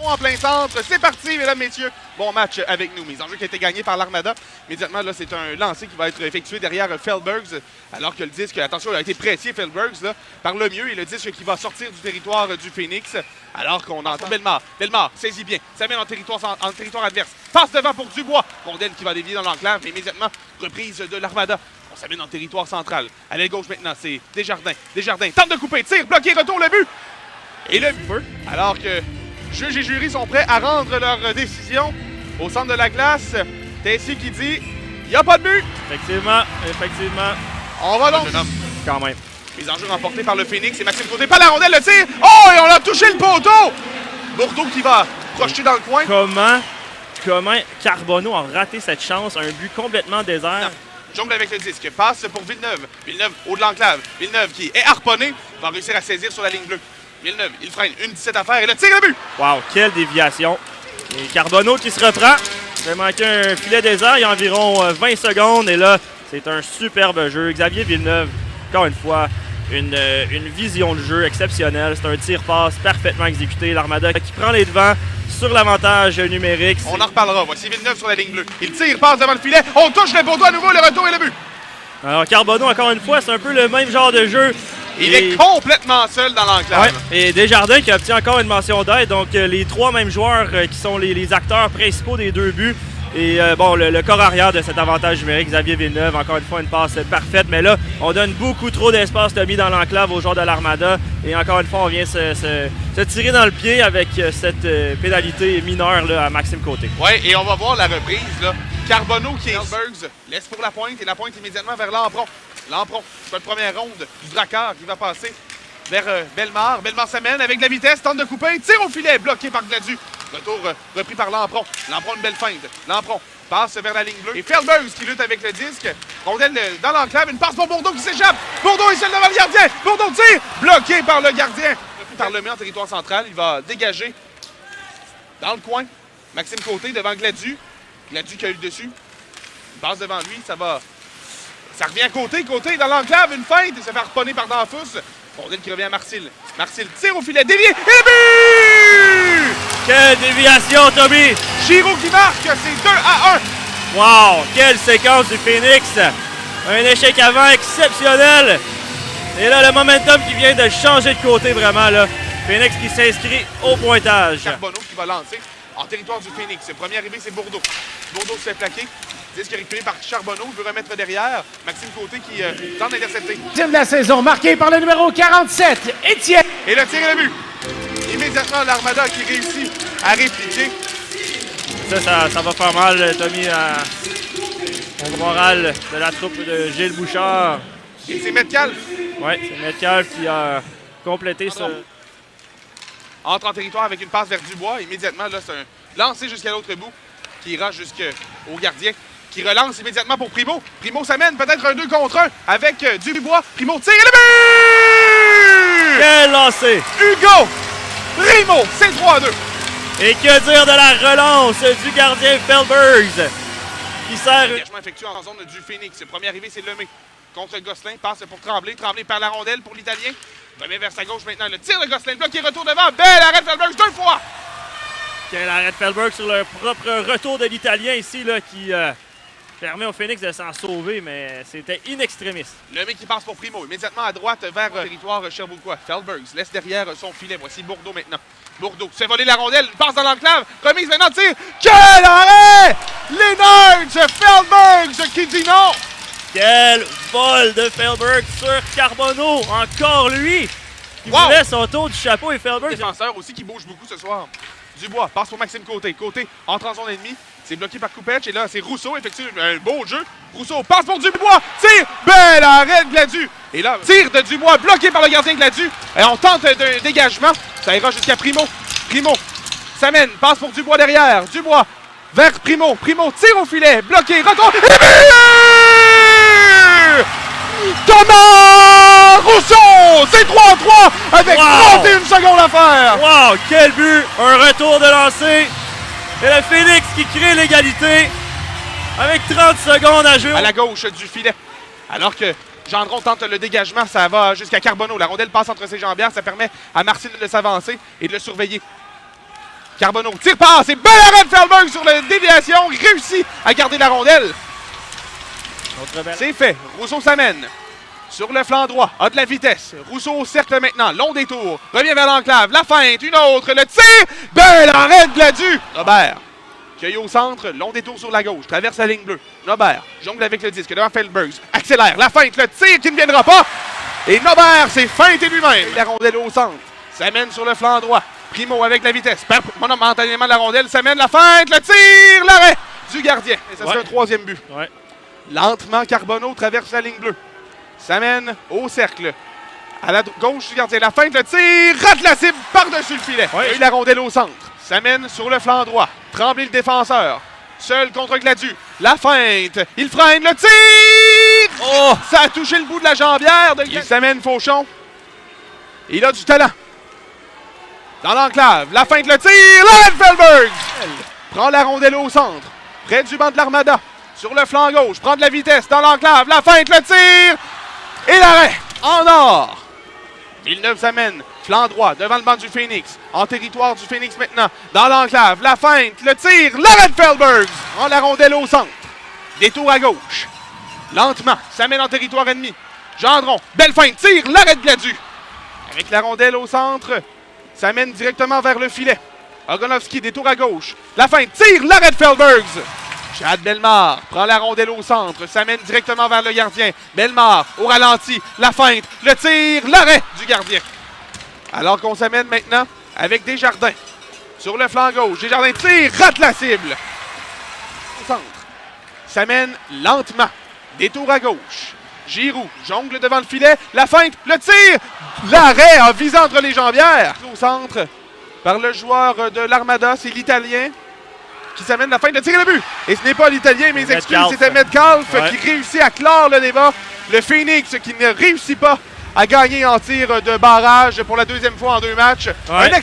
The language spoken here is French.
En plein centre, c'est parti, mesdames, messieurs. Bon match avec nous. Mise en jeu qui a été gagné par l'Armada. Immédiatement, là, c'est un lancer qui va être effectué derrière Feldbergs. Alors que le disque, attention, il a été pressé, Feldbergs, là, par le mieux. Et le disque qui va sortir du territoire du Phoenix. Alors qu'on entend Bellemare. Bellemare saisit bien. Ça mène en territoire adverse. Passe devant pour Dubois. Rondelle qui va dévier dans l'enclave. Mais immédiatement, reprise de l'Armada. On s'amène en territoire central. À l'aile gauche maintenant, c'est Desjardins. Desjardins tente de couper, tire, bloqué, retourne le but. Et le but. Alors que juges et jurys sont prêts à rendre leur décision au centre de la glace. Tessier qui dit il n'y a pas de but. Effectivement. On va donc. Quand même. Mise en jeu remportée par le Phoenix. Et Maxime Côté, pas la rondelle, le tir. Oh, et on a touché le poteau. Bourdeau qui va projeter dans le coin. Comment Carbonneau a raté cette chance? Un but complètement désert. Jongle avec le disque. Passe pour Villeneuve. Villeneuve haut de l'enclave. Villeneuve qui est harponné. Va réussir à saisir sur la ligne bleue. Villeneuve, il freine. Une 17 à faire et le tir de but. Wow, quelle déviation. Et Carbonneau qui se reprend. Il a manqué un filet désert il y a environ 20 secondes. Et là, c'est un superbe jeu. Xavier Villeneuve, encore une fois, une vision de jeu exceptionnelle. C'est un tir-passe parfaitement exécuté. L'Armada qui prend les devants sur l'avantage numérique. On en reparlera. Voici Villeneuve sur la ligne bleue. Il tire, passe devant le filet. On touche le poteau à nouveau. Le retour et le but. Alors Carbonneau, encore une fois, c'est un peu le même genre de jeu. Il est complètement seul dans l'enclave. Ouais. Et Desjardins qui obtient encore une mention d'aide. Donc les trois mêmes joueurs qui sont les acteurs principaux des deux buts. Et bon, le corps arrière de cet avantage numérique, Xavier Villeneuve, encore une fois une passe parfaite. Mais là, on donne beaucoup trop d'espace mis dans l'enclave aux joueurs de l'Armada. Et encore une fois, on vient se tirer dans le pied avec cette pénalité mineure là, à Maxime Côté. Oui, et on va voir la reprise. Là. Carbonneau qui est Feldbergs, laisse pour la pointe et la pointe immédiatement vers Lampron. Lampron, c'est la première ronde du Drakkar qui va passer vers Bellemare. Bellemare s'amène avec de la vitesse, tente de couper, tire au filet, bloqué par Gladu. Retour repris par Lampron. Lampron, une belle feinte. Lampron passe vers la ligne bleue. Et Feldbergs qui lutte avec le disque. Rondelle dans l'enclave, une passe pour Bourdeau qui s'échappe. Bourdeau est seul devant le gardien. Bourdeau tire, bloqué par le gardien. Repris par le main en territoire central, il va dégager dans le coin. Maxime Côté devant Gladu. Gladu qui a eu le dessus. Il passe devant lui, ça revient à Côté. Côté dans l'enclave, une feinte. Il se fait harponner par Danfus. Rondelle qui revient à Marcil. Marcil tire au filet, dévié. Et le but! Quelle déviation, Toby! Giroux qui marque, c'est 2-1. Wow! Quelle séquence du Phoenix! Un échec avant exceptionnel. Et là, le momentum qui vient de changer de côté vraiment. Là. Phoenix qui s'inscrit au pointage. Carbonneau qui va lancer en territoire du Phoenix. Premier arrivé, c'est Bourdeau. Bourdeau se fait plaquer. Disque récupéré par Charbonneau, veut remettre derrière. Maxime Côté qui tente d'intercepter. Deuxième de la saison, marqué par le numéro 47, Étienne. Et le tir et le but. Immédiatement, l'Armada qui réussit à répliquer. Ça va faire mal, Tommy, au moral de la troupe de Gilles Bouchard. Et c'est Metcalf. Oui, c'est Metcalf qui a complété ce... Entre en territoire avec une passe vers Dubois. Immédiatement, là, c'est un lancé jusqu'à l'autre bout qui ira jusqu'au gardien. Qui relance immédiatement pour Primo. Primo s'amène peut-être un 2 contre 1 avec Dubois. Primo tire et le but! Quel lancé! Hugo Primo, c'est 3-2. Et que dire de la relance du gardien Feldbergs qui sert... Engagement effectué en zone du Phoenix. Premier arrivé, c'est Lemay. Contre Gosselin, passe pour Tremblay. Tremblay perd la rondelle pour l'Italien. Remet vers sa gauche maintenant. Le tir de Gosselin, bloqué, retour devant. Belle arrêt de Feldbergs 2 fois. Quel arrêt de Feldbergs sur le propre retour de l'Italien ici là, qui permet au Phoenix de s'en sauver, mais c'était in extremis. Le mec qui passe pour Primo, immédiatement à droite vers le territoire Sherbrookeois. Feldbergs laisse derrière son filet. Voici Bourdeau maintenant. Bourdeau se fait voler la rondelle, passe dans l'enclave, remise maintenant, tire. Quel arrêt! Lennart Feldbergs qui dit non! Quel vol de Feldbergs sur Carbonneau, encore lui! Qui voulait son tour du chapeau et Feldbergs. Défenseur aussi qui bouge beaucoup ce soir. Dubois passe pour Maxime Côté. Côté entre en zone ennemie. C'est bloqué par Koupetch. Et là, c'est Rousseau. Effectue un beau jeu. Rousseau passe pour Dubois. Tire. Belle arrêt de Gladu. Et là, tir de Dubois bloqué par le gardien Gladu. Et on tente un dégagement. Ça ira jusqu'à Primo. Primo s'amène. Passe pour Dubois derrière. Dubois vers Primo. Primo tire au filet. Bloqué. Retour. Thomas Rousseau! C'est 3-3 avec 31 secondes à faire! Wow! Quel but! Un retour de lancer. Et le Phoenix qui crée l'égalité avec 30 secondes à jouer. À la gauche du filet. Alors que Gendron tente le dégagement, ça va jusqu'à Carbonneau. La rondelle passe entre ses jambières, ça permet à Marcil de s'avancer et de le surveiller. Carbonneau, tire passe, et bel arrêt de Feldberg sur la déviation, réussit à garder la rondelle. C'est fait, Rousseau s'amène. Sur le flanc droit, a de la vitesse. Rousseau au cercle maintenant, long détour. Revient vers l'enclave, la feinte, une autre, le tir. Bel arrêt de Gladu. Nobert, cueille au centre, long détour sur la gauche, traverse la ligne bleue. Nobert, jongle avec le disque devant Feldbergs. Accélère, la feinte, le tir qui ne viendra pas. Et Nobert s'est feinté lui-même. La rondelle au centre, s'amène sur le flanc droit. Primo avec la vitesse, perd momentanément la rondelle, s'amène la feinte, le tir, l'arrêt du gardien. Et ça sera un troisième but. Ouais. Lentement, Carbonneau traverse la ligne bleue. S'amène au cercle. À la gauche du gardien. La feinte, le tir, rate la cible par-dessus le filet. Ouais. Et la rondelle au centre. S'amène sur le flanc droit. Tremblay le défenseur. Seul contre Gladu. La feinte. Il freine le tir. Oh! Ça a touché le bout de la jambière. Il s'amène Fauchon. Il a du talent. Dans l'enclave. La feinte, le tir. L'arrêt de Feldberg. Prend la rondelle au centre. Près du banc de l'Armada. Sur le flanc gauche. Prend de la vitesse dans l'enclave. La feinte, le tir. Et l'arrêt en or. Villeneuve s'amène. Flanc droit devant le banc du Phoenix. En territoire du Phoenix maintenant. Dans l'enclave. La feinte. Le tir. L'arrêt de Feldbergs. En la rondelle au centre. Détour à gauche. Lentement. S'amène en territoire ennemi. Gendron. Belle feinte. Tire. L'arrêt de Gladu. Avec la rondelle au centre. S'amène directement vers le filet. Ogonovski. Détour à gauche. La feinte. Tire. L'arrêt de Feldbergs. Chad Bellemare prend la rondelle au centre, s'amène directement vers le gardien. Bellemare au ralenti, la feinte, le tir, l'arrêt du gardien. Alors qu'on s'amène maintenant avec Desjardins. Sur le flanc gauche, Desjardins tire, rate la cible. Au centre, s'amène lentement, détour à gauche. Giroux jongle devant le filet, la feinte, le tir, l'arrêt en visant entre les jambières. Au centre, par le joueur de l'Armada, c'est l'Italien qui s'amène la fin de tirer le but. Et ce n'est pas l'Italien, mes excuses, c'était Metcalf qui réussit à clore le débat. Le Phoenix qui ne réussit pas à gagner en tir de barrage pour la deuxième fois en 2 matchs. Un excellent...